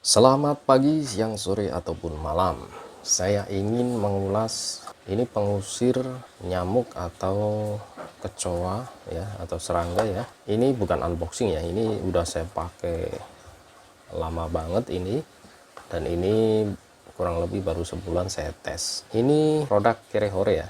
Selamat pagi, siang, sore, ataupun malam. Saya ingin mengulas ini pengusir nyamuk atau kecoa ya, atau serangga ya. Ini bukan unboxing ya, ini udah saya pakai lama banget ini, dan ini kurang lebih baru sebulan saya tes. Ini produk Kirehore ya.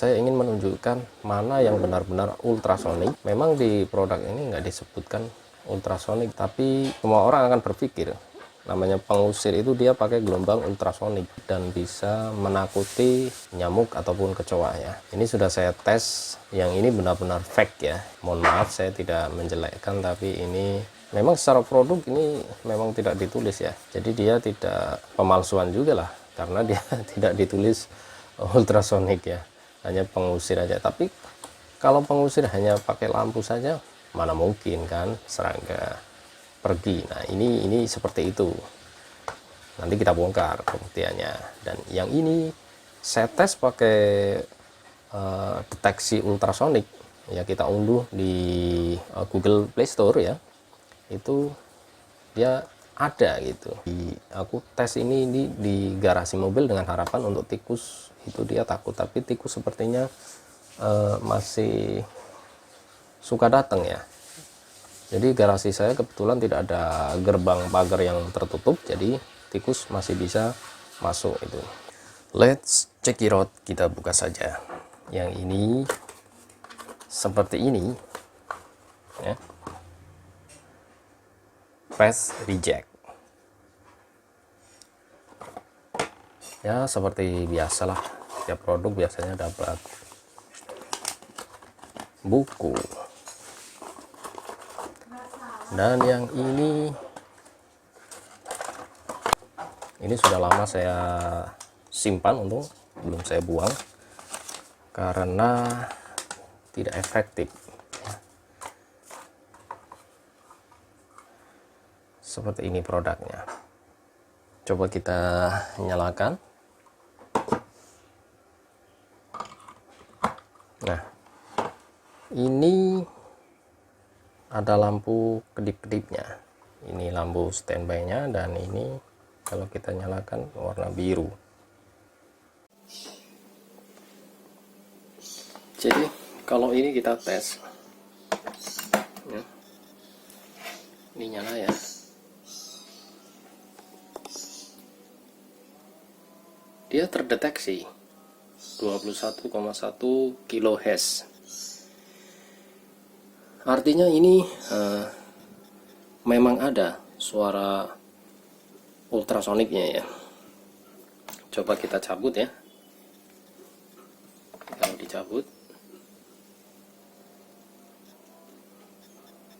Saya ingin menunjukkan mana yang benar-benar ultrasonik. Memang di produk ini nggak disebutkan ultrasonik, tapi semua orang akan berpikir namanya pengusir itu dia pakai gelombang ultrasonik dan bisa menakuti nyamuk ataupun kecoa ya. Ini sudah saya tes, yang ini benar-benar fake ya. Mohon maaf saya tidak menjelekkan, tapi ini memang secara produk ini memang tidak ditulis ya. Jadi dia tidak pemalsuan juga lah, karena dia tidak ditulis ultrasonik ya, hanya pengusir aja. Tapi kalau pengusir hanya pakai lampu saja, mana mungkin kan serangga pergi. Nah ini seperti itu, nanti kita bongkar pembuktiannya. Dan yang ini saya tes pakai deteksi ultrasonik ya, kita unduh di Google Play Store ya, itu dia ada gitu. Aku tes ini di garasi mobil dengan harapan untuk tikus itu dia takut, tapi tikus sepertinya masih suka datang ya. Jadi garasi saya kebetulan tidak ada gerbang pagar yang tertutup, jadi tikus masih bisa masuk itu. Let's check it out, kita buka saja. Yang ini seperti ini ya, Fast Reject ya, seperti biasalah tiap produk biasanya dapat buku. Dan yang ini sudah lama saya simpan, untuk belum saya buang karena tidak efektif. Seperti ini produknya. Coba kita nyalakan. Nah, ini ada lampu kedip-kedipnya. Ini lampu standby-nya, dan ini kalau kita nyalakan warna biru. Jadi kalau ini kita tes ya, ini nyala ya, dia terdeteksi 21,1 kHz. Artinya ini memang ada suara ultrasoniknya ya. Coba kita cabut ya. Kalau dicabut,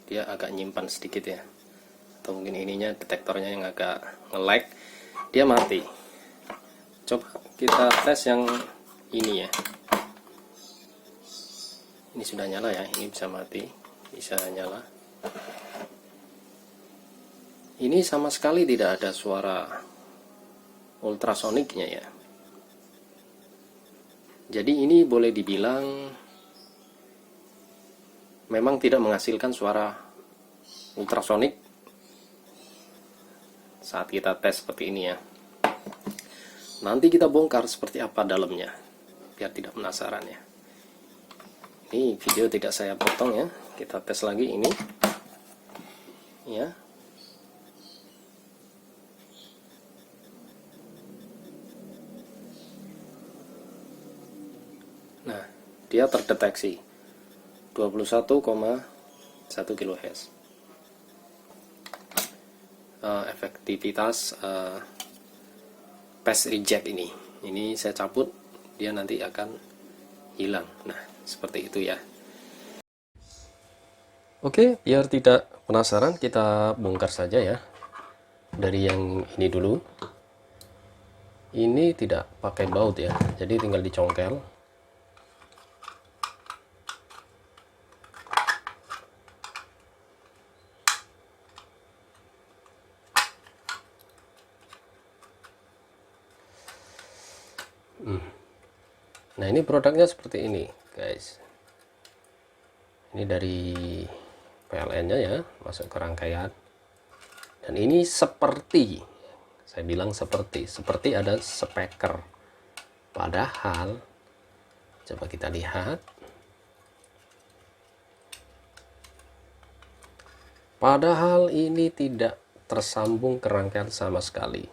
dia agak nyimpan sedikit ya, atau mungkin ininya detektornya yang agak nge-lag, dia mati. Coba kita tes yang ini ya. Ini sudah nyala ya, ini bisa mati, bisa nyala. Ini sama sekali tidak ada suara ultrasoniknya ya. Jadi ini boleh dibilang memang tidak menghasilkan suara ultrasonik saat kita tes seperti ini ya. Nanti kita bongkar seperti apa dalamnya, biar tidak penasaran ya. Ini video tidak saya potong ya, kita tes lagi ini ya. Nah, dia terdeteksi 21,1 kHz. Efektivitas Fast Reject ini saya cabut, dia nanti akan hilang. Nah, seperti itu ya. Oke, biar tidak penasaran, kita bongkar saja ya. Dari yang ini dulu. Ini tidak pakai baut ya, jadi tinggal dicongkel. Nah, ini produknya seperti ini guys. Ini dari PLN nya ya, masuk ke rangkaian. Dan ini seperti, saya bilang seperti ada speaker, padahal coba kita lihat, padahal ini tidak tersambung ke rangkaian sama sekali.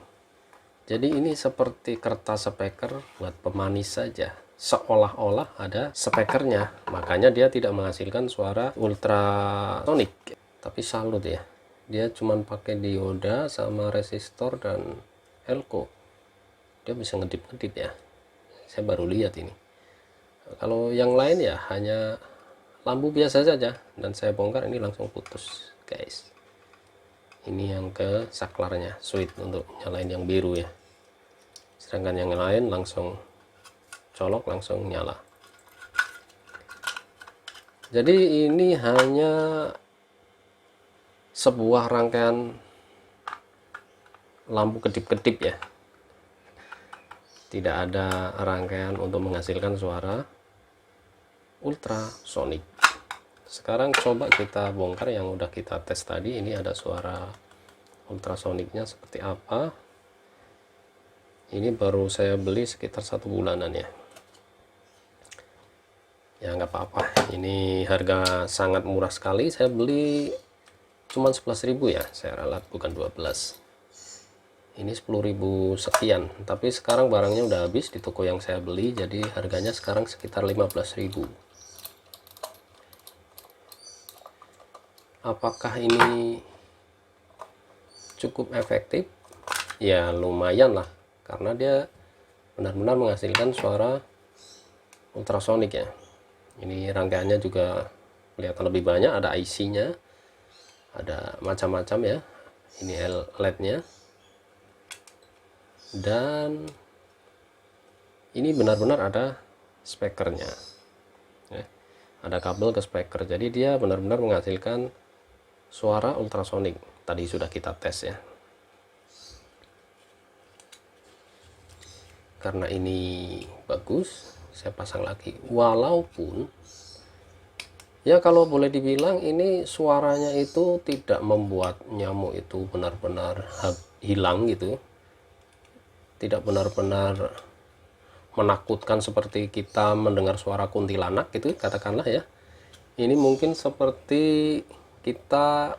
Jadi ini seperti kertas speaker buat pemanis saja, seolah-olah ada speakernya, makanya dia tidak menghasilkan suara ultrasonik. Tapi salut ya, dia cuman pakai dioda sama resistor dan elko, dia bisa ngedip-ngedip ya. Saya baru lihat ini. Kalau yang lain ya hanya lampu biasa saja, dan saya bongkar ini langsung putus guys. Ini yang ke saklarnya, switch untuk nyalain yang biru ya, sedangkan yang lain langsung colok langsung nyala. Jadi ini hanya sebuah rangkaian lampu kedip-kedip ya, tidak ada rangkaian untuk menghasilkan suara ultrasonik. Sekarang coba kita bongkar yang udah kita tes tadi. Ini ada suara ultrasoniknya seperti apa. Ini baru saya beli sekitar 1 bulanan ya. Ya nggak apa-apa, ini harga sangat murah sekali. Saya beli cuman 11.000 ya, saya ralat, bukan 12. Ini 10.000 sekian, tapi sekarang barangnya udah habis di toko yang saya beli, jadi harganya sekarang sekitar 15.000. Apakah ini cukup efektif? Ya lumayan lah, karena dia benar-benar menghasilkan suara ultrasonik ya. Ini rangkaiannya juga kelihatan lebih banyak, ada IC-nya, ada macam-macam ya. Ini LED-nya, dan ini benar-benar ada speakernya ya. Ada kabel ke speaker, jadi dia benar-benar menghasilkan suara ultrasonik. Tadi sudah kita tes ya. Karena ini bagus, saya pasang lagi. Walaupun ya kalau boleh dibilang ini suaranya itu tidak membuat nyamuk itu benar-benar hilang gitu, tidak benar-benar menakutkan seperti kita mendengar suara kuntilanak gitu katakanlah ya. Ini mungkin seperti kita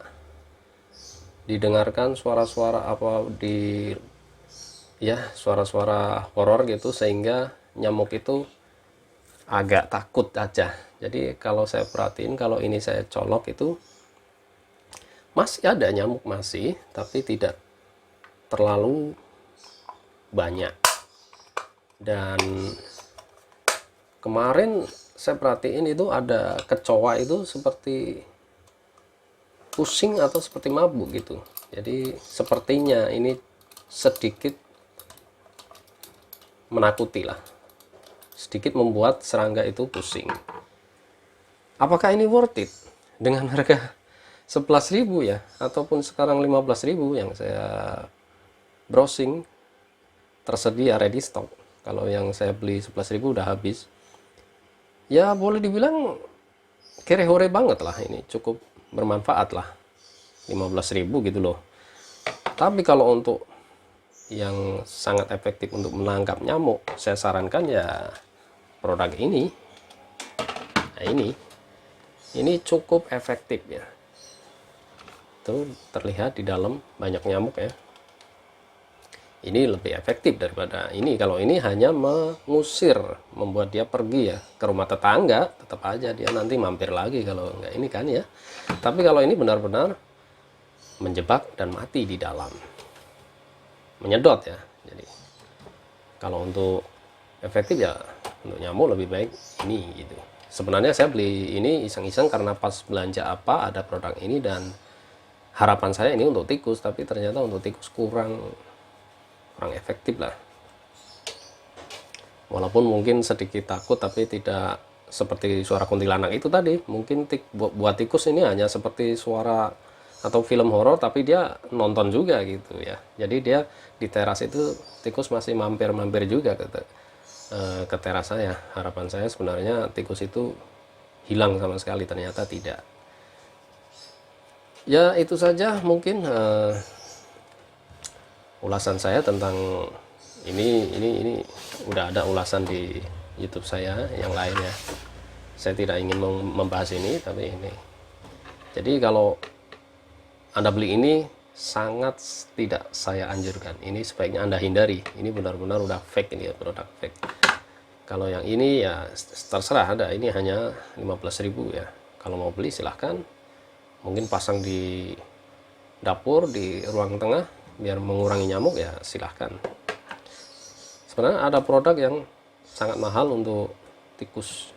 didengarkan suara-suara apa di ya, suara-suara horor gitu, sehingga nyamuk itu agak takut aja. Jadi kalau saya perhatiin, kalau ini saya colok itu masih ada nyamuk, masih, tapi tidak terlalu banyak. Dan kemarin saya perhatiin itu ada kecoa itu seperti pusing atau seperti mabuk gitu. Jadi sepertinya ini sedikit menakuti lah, sedikit membuat serangga itu pusing. Apakah ini worth it dengan harga 11.000 ya, ataupun sekarang 15.000 yang saya browsing tersedia ready stock. Kalau yang saya beli 11.000 udah habis. Ya boleh dibilang kere-hore banget lah, ini cukup bermanfaat lah, 15.000 gitu loh. Tapi kalau untuk yang sangat efektif untuk menangkap nyamuk, saya sarankan ya produk ini. Nah, ini cukup efektif ya. Tuh terlihat di dalam banyak nyamuk ya. Ini lebih efektif daripada ini. Kalau ini hanya mengusir, membuat dia pergi ya ke rumah tetangga, tetap aja dia nanti mampir lagi kalau enggak ini kan ya. Tapi kalau ini benar-benar menjebak dan mati di dalam, menyedot ya. Jadi kalau untuk efektif ya untuk nyamuk lebih baik ini gitu. Sebenarnya saya beli ini iseng-iseng karena pas belanja apa ada produk ini, dan harapan saya ini untuk tikus, tapi ternyata untuk tikus kurang efektif lah. Walaupun mungkin sedikit takut, tapi tidak seperti suara kuntilanak itu tadi. Mungkin buat tikus ini hanya seperti suara atau film horor, tapi dia nonton juga gitu ya. Jadi dia di teras itu tikus masih mampir-mampir juga gitu. ke teras saya. Harapan saya sebenarnya tikus itu hilang sama sekali, ternyata tidak. Ya itu saja mungkin ulasan saya tentang ini udah ada ulasan di YouTube saya yang lain ya. Saya tidak ingin membahas ini, tapi ini. Jadi kalau Anda beli ini sangat tidak saya anjurkan. Ini sebaiknya Anda hindari. Ini benar-benar udah fake ini ya, produk fake. Kalau yang ini ya terserah ada. Ini hanya 15.000 ya. Kalau mau beli silahkan. Mungkin pasang di dapur di ruang tengah biar mengurangi nyamuk ya silahkan. Sebenarnya ada produk yang sangat mahal untuk tikus.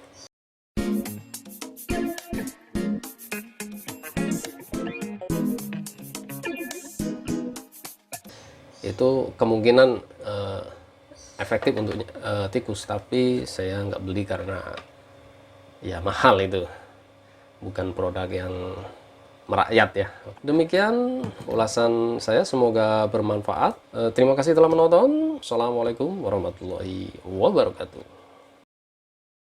Itu kemungkinan efektif untuk tikus, tapi saya nggak beli karena ya mahal, itu bukan produk yang merakyat ya. Demikian ulasan saya, semoga bermanfaat. Terima kasih telah menonton. Assalamualaikum warahmatullahi wabarakatuh.